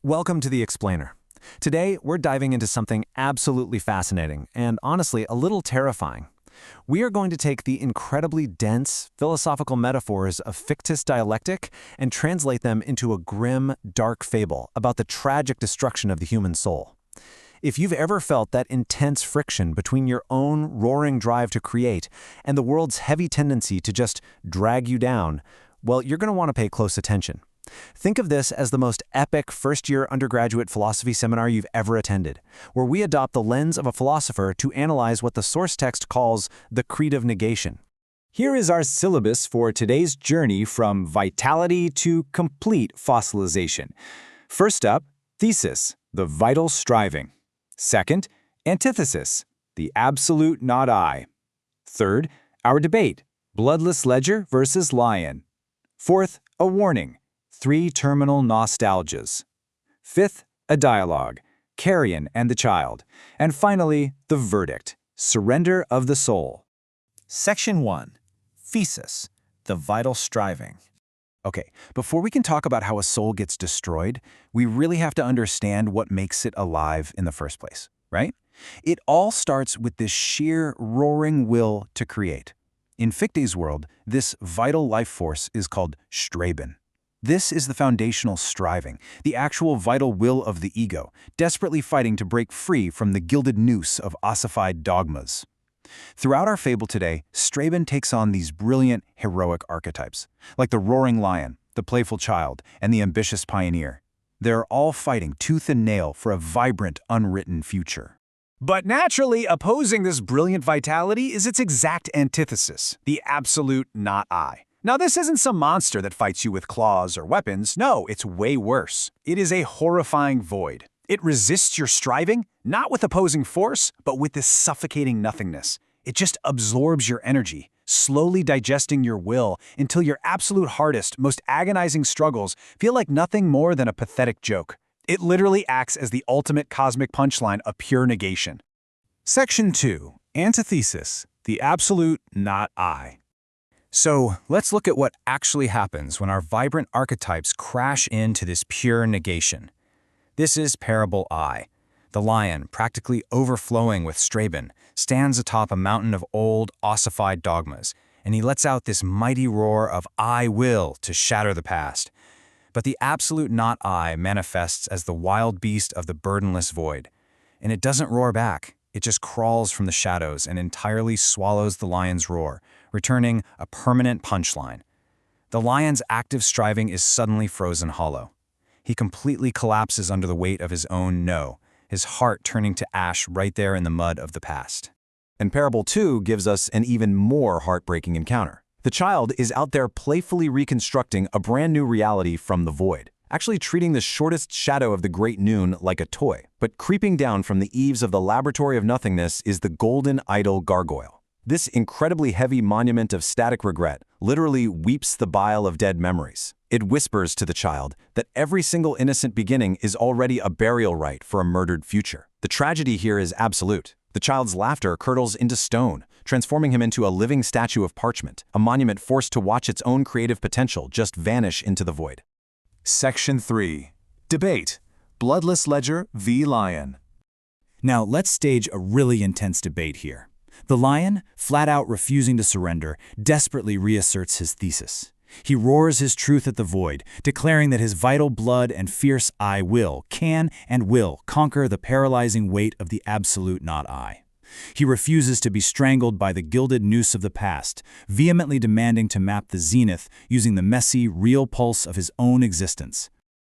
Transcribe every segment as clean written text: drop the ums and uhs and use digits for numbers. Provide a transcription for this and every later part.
Welcome to The Explainer. Today, we're diving into something absolutely fascinating and honestly a little terrifying. We are going to take the incredibly dense philosophical metaphors of Fichte's dialectic and translate them into a grim, dark fable about the tragic destruction of the human soul. If you've ever felt that intense friction between your own roaring drive to create and the world's heavy tendency to just drag you down, well, you're going to want to pay close attention. Think of this as the most epic first-year undergraduate philosophy seminar you've ever attended, where we adopt the lens of a philosopher to analyze what the source text calls the creed of negation. Here is our syllabus for today's journey from vitality to complete fossilization. First up, thesis, the vital striving. Second, antithesis, the absolute not I. Third, our debate, bloodless ledger versus lion. Fourth, a warning, three terminal nostalgias. Fifth, a dialogue, Carrion and the child. And finally, the verdict, surrender of the soul. Section 1. Thesis, the vital striving. Okay, before we can talk about how a soul gets destroyed, we really have to understand what makes it alive in the first place, right? It all starts with this sheer, roaring will to create. In Fichte's world, this vital life force is called Streben. This is the foundational striving, the actual vital will of the ego, desperately fighting to break free from the gilded noose of ossified dogmas. Throughout our fable today, Streben takes on these brilliant, heroic archetypes, like the roaring lion, the playful child, and the ambitious pioneer. They're all fighting tooth and nail for a vibrant, unwritten future. But naturally, opposing this brilliant vitality is its exact antithesis, the absolute not I. Now, this isn't some monster that fights you with claws or weapons. No, it's way worse. It is a horrifying void. It resists your striving, not with opposing force, but with this suffocating nothingness. It just absorbs your energy, slowly digesting your will until your absolute hardest, most agonizing struggles feel like nothing more than a pathetic joke. It literally acts as the ultimate cosmic punchline of pure negation. Section 2. Antithesis, the absolute not I. So, let's look at what actually happens when our vibrant archetypes crash into this pure negation. This is Parable I. The lion, practically overflowing with Streben, stands atop a mountain of old, ossified dogmas, and he lets out this mighty roar of I will to shatter the past. But the absolute not I manifests as the wild beast of the burdenless void. And it doesn't roar back. It just crawls from the shadows and entirely swallows the lion's roar, returning a permanent punchline. The lion's active striving is suddenly frozen hollow. He completely collapses under the weight of his own no, his heart turning to ash right there in the mud of the past. And Parable 2 gives us an even more heartbreaking encounter. The child is out there playfully reconstructing a brand new reality from the void, actually treating the shortest shadow of the great noon like a toy. But creeping down from the eaves of the laboratory of nothingness is the golden idol gargoyle. This incredibly heavy monument of static regret literally weeps the bile of dead memories. It whispers to the child that every single innocent beginning is already a burial rite for a murdered future. The tragedy here is absolute. The child's laughter curdles into stone, transforming him into a living statue of parchment, a monument forced to watch its own creative potential just vanish into the void. Section 3. Debate, bloodless ledger v. lion. Now, let's stage a really intense debate here. The lion, flat out refusing to surrender, desperately reasserts his thesis. He roars his truth at the void, declaring that his vital blood and fierce I will can and will conquer the paralyzing weight of the absolute not I. He refuses to be strangled by the gilded noose of the past, vehemently demanding to map the zenith using the messy, real pulse of his own existence.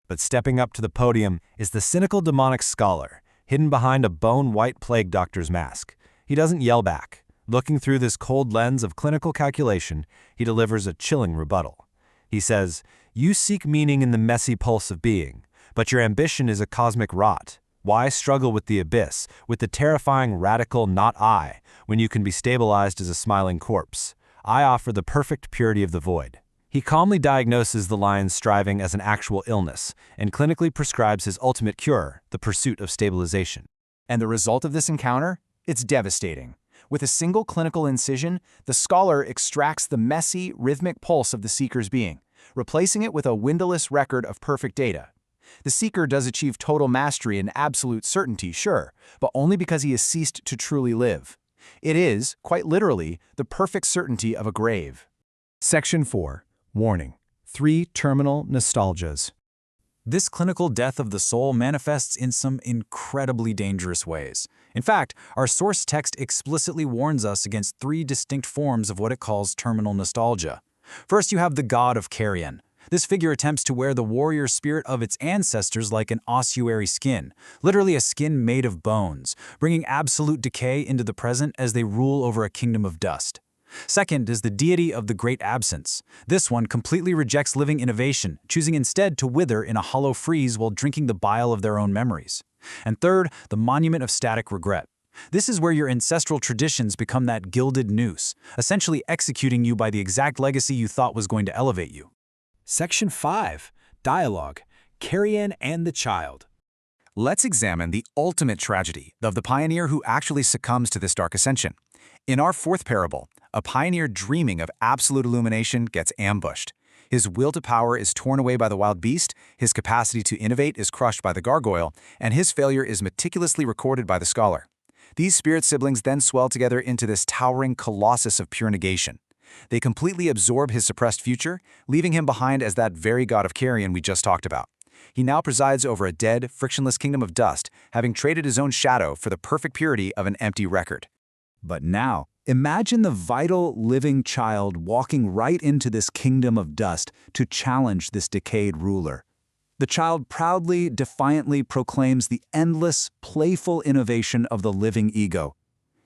But stepping up to the podium is the cynical demonic scholar, hidden behind a bone-white plague doctor's mask. He doesn't yell back. Looking through this cold lens of clinical calculation, he delivers a chilling rebuttal. He says, "You seek meaning in the messy pulse of being, but your ambition is a cosmic rot. Why struggle with the abyss, with the terrifying radical not I, when you can be stabilized as a smiling corpse? I offer the perfect purity of the void." He calmly diagnoses the lion's striving as an actual illness and clinically prescribes his ultimate cure, the pursuit of stabilization. And the result of this encounter? It's devastating. With a single clinical incision, the scholar extracts the messy, rhythmic pulse of the seeker's being, replacing it with a windowless record of perfect data. The seeker does achieve total mastery and absolute certainty, sure, but only because he has ceased to truly live. It is, quite literally, the perfect certainty of a grave. Section 4. Warning. 3 terminal nostalgias. This clinical death of the soul manifests in some incredibly dangerous ways. In fact, our source text explicitly warns us against 3 distinct forms of what it calls terminal nostalgia. First, you have the god of carrion. This figure attempts to wear the warrior spirit of its ancestors like an ossuary skin, literally a skin made of bones, bringing absolute decay into the present as they rule over a kingdom of dust. Second is the deity of the great absence. This one completely rejects living innovation, choosing instead to wither in a hollow freeze while drinking the bile of their own memories. And third, the monument of static regret. This is where your ancestral traditions become that gilded noose, essentially executing you by the exact legacy you thought was going to elevate you. Section 5. Dialogue. Carrion and the Child. Let's examine the ultimate tragedy of the pioneer who actually succumbs to this dark ascension. In our 4th parable, a pioneer dreaming of absolute illumination gets ambushed. His will to power is torn away by the wild beast, his capacity to innovate is crushed by the gargoyle, and his failure is meticulously recorded by the scholar. These spirit siblings then swell together into this towering colossus of pure negation. They completely absorb his suppressed future, leaving him behind as that very god of carrion we just talked about. He now presides over a dead, frictionless kingdom of dust, having traded his own shadow for the perfect purity of an empty record. But now, imagine the vital, living child walking right into this kingdom of dust to challenge this decayed ruler. The child proudly, defiantly proclaims the endless, playful innovation of the living ego.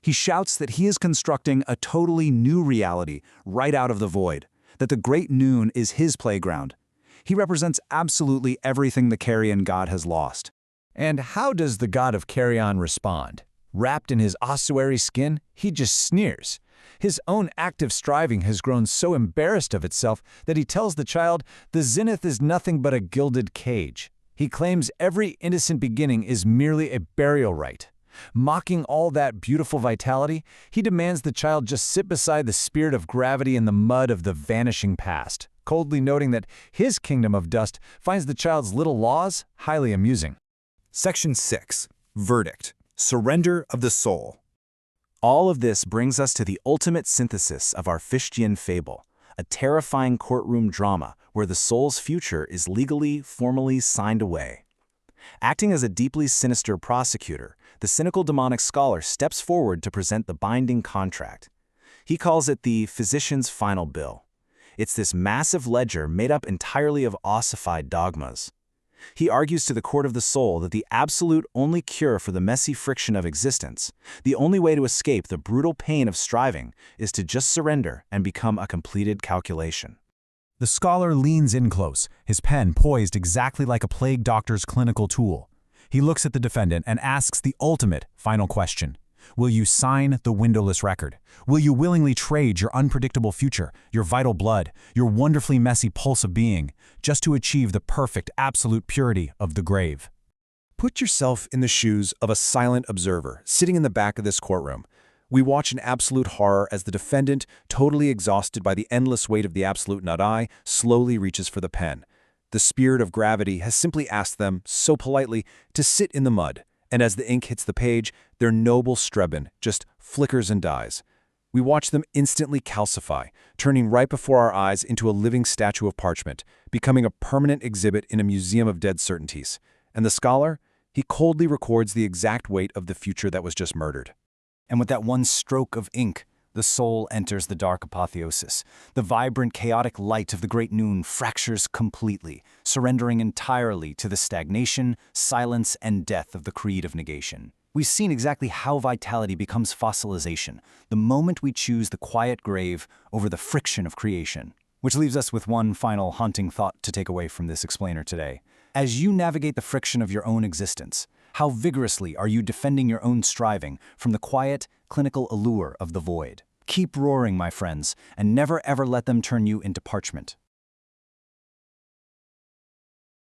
He shouts that he is constructing a totally new reality right out of the void, that the great noon is his playground. He represents absolutely everything the carrion god has lost. And how does the god of carrion respond? Wrapped in his ossuary skin, he just sneers. His own active striving has grown so embarrassed of itself that he tells the child the zenith is nothing but a gilded cage. He claims every innocent beginning is merely a burial rite. Mocking all that beautiful vitality, he demands the child just sit beside the spirit of gravity in the mud of the vanishing past, coldly noting that his kingdom of dust finds the child's little laws highly amusing. Section 6. Verdict. Surrender of the soul. All of this brings us to the ultimate synthesis of our Fichtian fable, a terrifying courtroom drama where the soul's future is legally, formally signed away. Acting as a deeply sinister prosecutor, the cynical demonic scholar steps forward to present the binding contract. He calls it the physician's final bill. It's this massive ledger made up entirely of ossified dogmas. He argues to the court of the soul that the absolute only cure for the messy friction of existence, the only way to escape the brutal pain of striving, is to just surrender and become a completed calculation. The scholar leans in close, his pen poised exactly like a plague doctor's clinical tool. He looks at the defendant and asks the ultimate, final question. Will you sign the windowless record? Will you willingly trade your unpredictable future, your vital blood, your wonderfully messy pulse of being, just to achieve the perfect, absolute purity of the grave? Put yourself in the shoes of a silent observer sitting in the back of this courtroom. We watch in absolute horror as the defendant, totally exhausted by the endless weight of the absolute not I, slowly reaches for the pen. The spirit of gravity has simply asked them, so politely, to sit in the mud, and as the ink hits the page, their noble Streben just flickers and dies. We watch them instantly calcify, turning right before our eyes into a living statue of parchment, becoming a permanent exhibit in a museum of dead certainties. And the scholar? He coldly records the exact weight of the future that was just murdered. And with that one stroke of ink, the soul enters the dark apotheosis. The vibrant, chaotic light of the great noon fractures completely, surrendering entirely to the stagnation, silence, and death of the creed of negation. We've seen exactly how vitality becomes fossilization, the moment we choose the quiet grave over the friction of creation. Which leaves us with one final haunting thought to take away from this explainer today. As you navigate the friction of your own existence, how vigorously are you defending your own striving from the quiet, clinical allure of the void? Keep roaring, my friends, and never ever let them turn you into parchment.